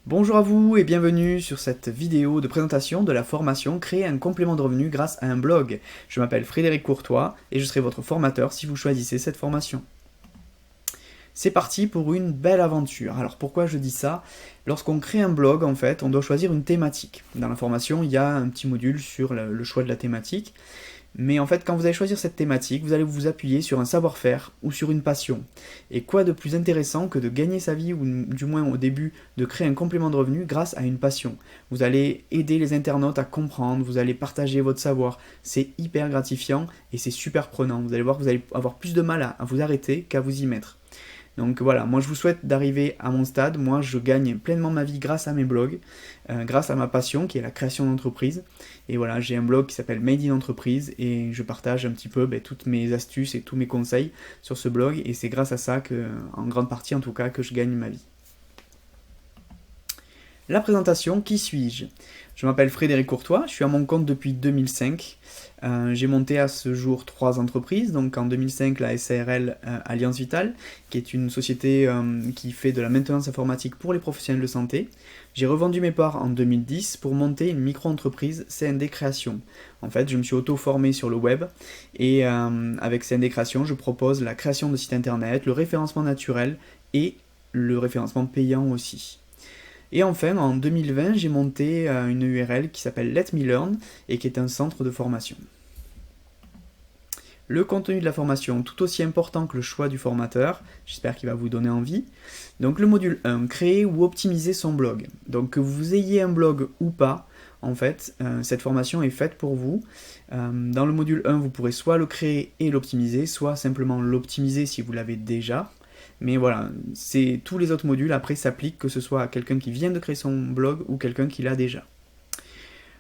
Bonjour à vous et bienvenue sur cette vidéo de présentation de la formation Créer un complément de revenu grâce à un blog. Je m'appelle Frédéric Courtois et je serai votre formateur si vous choisissez cette formation. C'est parti pour une belle aventure. Alors pourquoi je dis ça? Lorsqu'on crée un blog, en fait, on doit choisir une thématique. Dans la formation, il y a un petit module sur le choix de la thématique. Mais en fait, quand vous allez choisir cette thématique, vous allez vous appuyer sur un savoir-faire ou sur une passion. Et quoi de plus intéressant que de gagner sa vie, ou du moins au début, de créer un complément de revenu grâce à une passion. Vous allez aider les internautes à comprendre, vous allez partager votre savoir. C'est hyper gratifiant et c'est super prenant. Vous allez voir que vous allez avoir plus de mal à vous arrêter qu'à vous y mettre. Donc voilà, moi je vous souhaite d'arriver à mon stade. Moi je gagne pleinement ma vie grâce à mes blogs, grâce à ma passion qui est la création d'entreprise. Et voilà, j'ai un blog qui s'appelle Made in Entreprise et je partage un petit peu toutes mes astuces et tous mes conseils sur ce blog. Et c'est grâce à ça que, en grande partie en tout cas, que je gagne ma vie. La présentation, qui suis-je? Je m'appelle Frédéric Courtois, je suis à mon compte depuis 2005. J'ai monté à ce jour 3 entreprises, donc en 2005 la SARL Alliance Vitale, qui est une société qui fait de la maintenance informatique pour les professionnels de santé. J'ai revendu mes parts en 2010 pour monter une micro-entreprise CND Création. En fait, je me suis auto-formé sur le web et avec CND Création, je propose la création de sites internet, le référencement naturel et le référencement payant aussi. Et enfin, en 2020, j'ai monté une URL qui s'appelle Let Me Learn et qui est un centre de formation. Le contenu de la formation, tout aussi important que le choix du formateur, j'espère qu'il va vous donner envie. Donc le module 1, créer ou optimiser son blog. Donc que vous ayez un blog ou pas, en fait, cette formation est faite pour vous. Dans le module 1, vous pourrez soit le créer et l'optimiser, soit simplement l'optimiser si vous l'avez déjà. Mais voilà, tous les autres modules après s'appliquent, que ce soit à quelqu'un qui vient de créer son blog ou quelqu'un qui l'a déjà.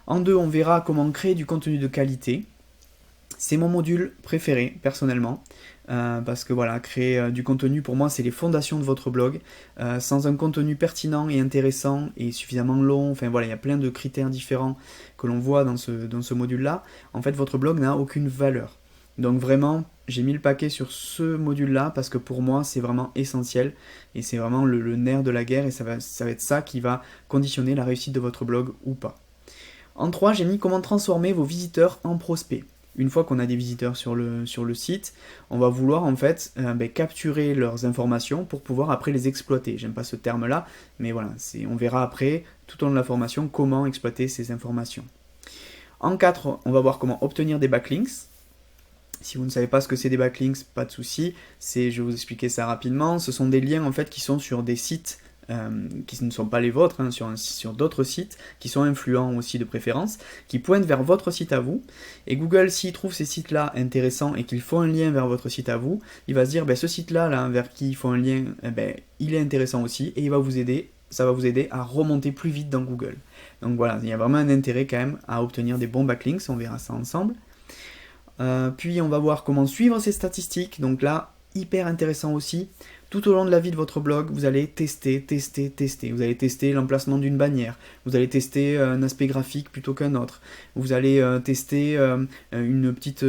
En 2, on verra comment créer du contenu de qualité. C'est mon module préféré personnellement, parce que voilà, créer du contenu pour moi c'est les fondations de votre blog. Sans un contenu pertinent et intéressant et suffisamment long, enfin voilà, il y a plein de critères différents que l'on voit dans ce module-là. En fait, votre blog n'a aucune valeur. Donc vraiment, j'ai mis le paquet sur ce module-là parce que pour moi, c'est vraiment essentiel et c'est vraiment le nerf de la guerre et ça va être ça qui va conditionner la réussite de votre blog ou pas. En 3, j'ai mis comment transformer vos visiteurs en prospects. Une fois qu'on a des visiteurs sur le site, on va vouloir en fait capturer leurs informations pour pouvoir après les exploiter. J'aime pas ce terme-là, mais voilà, on verra après, tout au long de la formation, comment exploiter ces informations. En 4, on va voir comment obtenir des backlinks. Si vous ne savez pas ce que c'est des backlinks, pas de souci, je vais vous expliquer ça rapidement. Ce sont des liens en fait qui sont sur des sites qui ne sont pas les vôtres, hein, sur d'autres sites, qui sont influents aussi de préférence, qui pointent vers votre site à vous. Et Google, s'il trouve ces sites-là intéressants et qu'ils font un lien vers votre site à vous, il va se dire, ce site-là, vers qui ils font un lien, il est intéressant aussi, et ça va vous aider à remonter plus vite dans Google. Donc voilà, il y a vraiment un intérêt quand même à obtenir des bons backlinks, on verra ça ensemble. Puis on va voir comment suivre ces statistiques, donc là, hyper intéressant aussi. Tout au long de la vie de votre blog, vous allez tester. Vous allez tester l'emplacement d'une bannière, vous allez tester un aspect graphique plutôt qu'un autre, vous allez tester une petite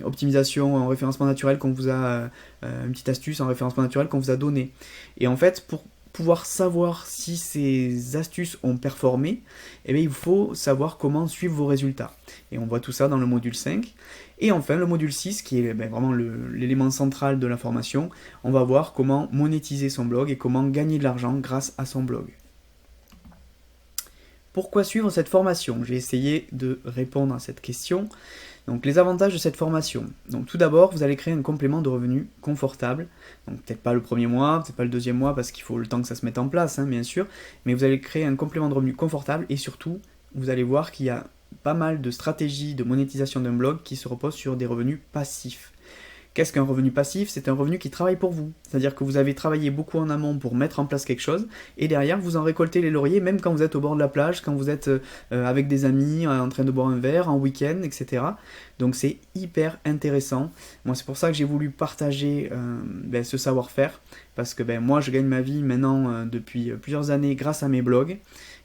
optimisation en référencement naturel qu'on vous a, une petite astuce en référencement naturel qu'on vous a donné. Et en fait, pour pouvoir savoir si ces astuces ont performé, il faut savoir comment suivre vos résultats. Et on voit tout ça dans le module 5. Et enfin, le module 6, qui est vraiment l'élément central de la formation, on va voir comment monétiser son blog et comment gagner de l'argent grâce à son blog. Pourquoi suivre cette formation? J'ai essayé de répondre à cette question. Donc les avantages de cette formation. Donc tout d'abord, vous allez créer un complément de revenu confortable. Donc peut-être pas le premier mois, peut-être pas le deuxième mois parce qu'il faut le temps que ça se mette en place, bien sûr. Mais vous allez créer un complément de revenu confortable et surtout, vous allez voir qu'il y a pas mal de stratégies de monétisation d'un blog qui se reposent sur des revenus passifs. Qu'est-ce qu'un revenu passif? C'est un revenu qui travaille pour vous. C'est-à-dire que vous avez travaillé beaucoup en amont pour mettre en place quelque chose, et derrière, vous en récoltez les lauriers, même quand vous êtes au bord de la plage, quand vous êtes avec des amis, en train de boire un verre, en week-end, etc. Donc c'est hyper intéressant. Moi, c'est pour ça que j'ai voulu partager ce savoir-faire, parce que ben, moi je gagne ma vie maintenant depuis plusieurs années grâce à mes blogs,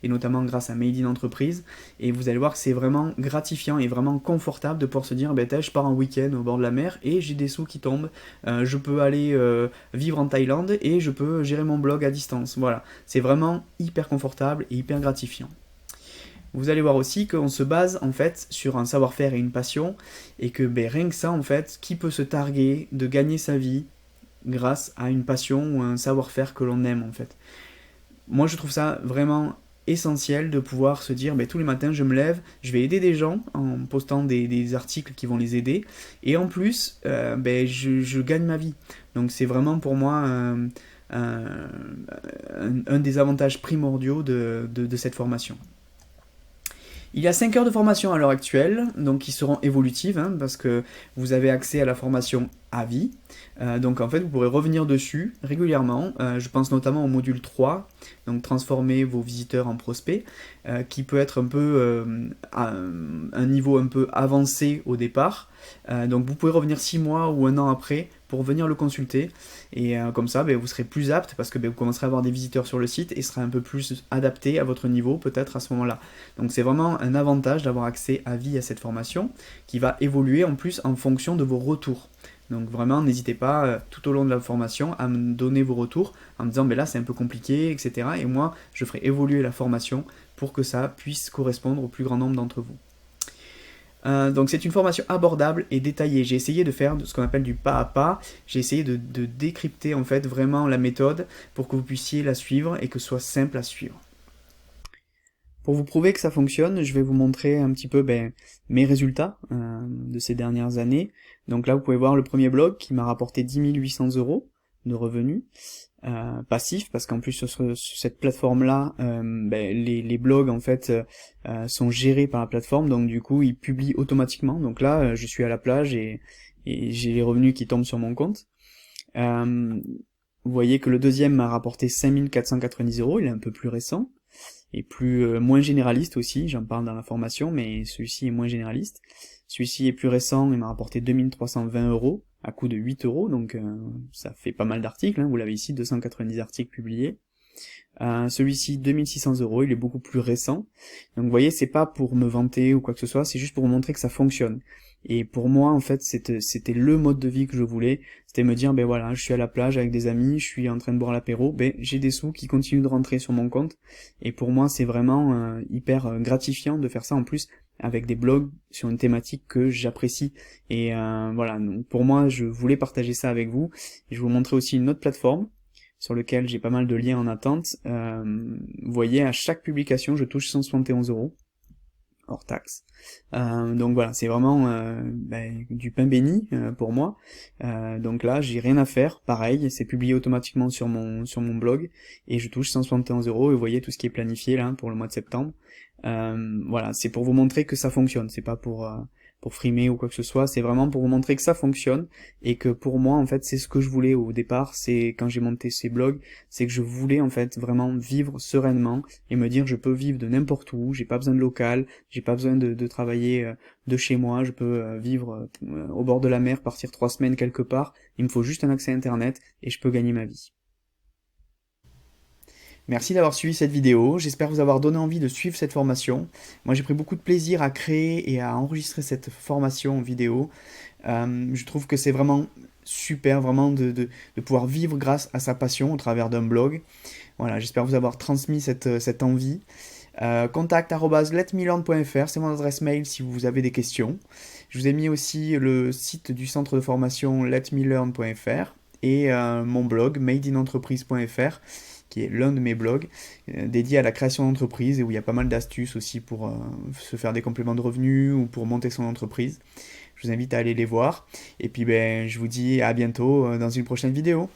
et notamment grâce à Made in Entreprise, et vous allez voir que c'est vraiment gratifiant et vraiment confortable de pouvoir se dire, ben, je pars en week-end au bord de la mer et j'ai des sous qui tombent, je peux aller vivre en Thaïlande et je peux gérer mon blog à distance. Voilà, c'est vraiment hyper confortable et hyper gratifiant. Vous allez voir aussi qu'on se base en fait sur un savoir-faire et une passion, et que ben, rien que ça en fait, qui peut se targuer de gagner sa vie grâce à une passion ou un savoir-faire que l'on aime en fait. Moi je trouve ça vraiment essentiel de pouvoir se dire ben, tous les matins je me lève, je vais aider des gens en postant des articles qui vont les aider, et en plus ben, je gagne ma vie. Donc c'est vraiment pour moi un des avantages primordiaux de cette formation. Il y a 5 heures de formation à l'heure actuelle, donc qui seront évolutives, hein, parce que vous avez accès à la formation à vie. Donc en fait, vous pourrez revenir dessus régulièrement. Je pense notamment au module 3, donc transformer vos visiteurs en prospects, qui peut être un peu à un niveau un peu avancé au départ. Donc vous pouvez revenir 6 mois ou 1 an après pour venir le consulter, et comme ça ben, vous serez plus apte, parce que ben, vous commencerez à avoir des visiteurs sur le site et sera un peu plus adapté à votre niveau peut-être à ce moment-là. Donc c'est vraiment un avantage d'avoir accès à vie à cette formation, qui va évoluer en plus en fonction de vos retours. Donc vraiment, n'hésitez pas tout au long de la formation à me donner vos retours en me disant ben là c'est un peu compliqué, etc. Et moi, je ferai évoluer la formation pour que ça puisse correspondre au plus grand nombre d'entre vous. Donc c'est une formation abordable et détaillée. J'ai essayé de faire ce qu'on appelle du pas à pas. J'ai essayé de décrypter en fait vraiment la méthode pour que vous puissiez la suivre et que ce soit simple à suivre. Pour vous prouver que ça fonctionne, je vais vous montrer un petit peu mes résultats de ces dernières années. Donc là, vous pouvez voir le premier blog qui m'a rapporté 10 800 € de revenus passifs, parce qu'en plus sur cette plateforme-là, les blogs en fait sont gérés par la plateforme, donc du coup ils publient automatiquement. Donc là, je suis à la plage et j'ai les revenus qui tombent sur mon compte. Vous voyez que le deuxième m'a rapporté 5 490 €, il est un peu plus récent. Et moins généraliste aussi, j'en parle dans la formation, mais celui-ci est moins généraliste. Celui-ci est plus récent, il m'a rapporté 2320 € à coût de 8 €, donc ça fait pas mal d'articles, hein, vous l'avez ici, 290 articles publiés. Celui-ci, 2600 €, il est beaucoup plus récent. Donc vous voyez, c'est pas pour me vanter ou quoi que ce soit, c'est juste pour vous montrer que ça fonctionne. Et pour moi, en fait, c'était le mode de vie que je voulais. C'était me dire, ben voilà, je suis à la plage avec des amis, je suis en train de boire l'apéro, ben j'ai des sous qui continuent de rentrer sur mon compte. Et pour moi, c'est vraiment hyper gratifiant de faire ça en plus avec des blogs sur une thématique que j'apprécie. Et voilà, donc pour moi, je voulais partager ça avec vous. Et je vais vous montrer aussi une autre plateforme sur lequel j'ai pas mal de liens en attente. Vous voyez, à chaque publication, je touche 171 € hors taxe. Donc voilà, c'est vraiment du pain béni pour moi. Donc là, j'ai rien à faire, pareil, c'est publié automatiquement sur mon blog, et je touche 171 €, et vous voyez tout ce qui est planifié là pour le mois de septembre. Voilà, c'est pour vous montrer que ça fonctionne, c'est pas pour frimer ou quoi que ce soit, c'est vraiment pour vous montrer que ça fonctionne, et que pour moi en fait c'est ce que je voulais au départ, c'est quand j'ai monté ces blogs, c'est que je voulais en fait vraiment vivre sereinement et me dire je peux vivre de n'importe où, j'ai pas besoin de local, j'ai pas besoin de travailler de chez moi, je peux vivre au bord de la mer, partir 3 semaines quelque part, il me faut juste un accès internet et je peux gagner ma vie. Merci d'avoir suivi cette vidéo, j'espère vous avoir donné envie de suivre cette formation. Moi j'ai pris beaucoup de plaisir à créer et à enregistrer cette formation en vidéo. Je trouve que c'est vraiment super, vraiment de pouvoir vivre grâce à sa passion au travers d'un blog. Voilà, j'espère vous avoir transmis cette envie. Contact@letmelearn.fr, c'est mon adresse mail si vous avez des questions. Je vous ai mis aussi le site du centre de formation letmelearn.fr et mon blog madeinentreprise.fr, qui est l'un de mes blogs dédié à la création d'entreprise, et où il y a pas mal d'astuces aussi pour se faire des compléments de revenus ou pour monter son entreprise. Je vous invite à aller les voir, et puis je vous dis à bientôt dans une prochaine vidéo.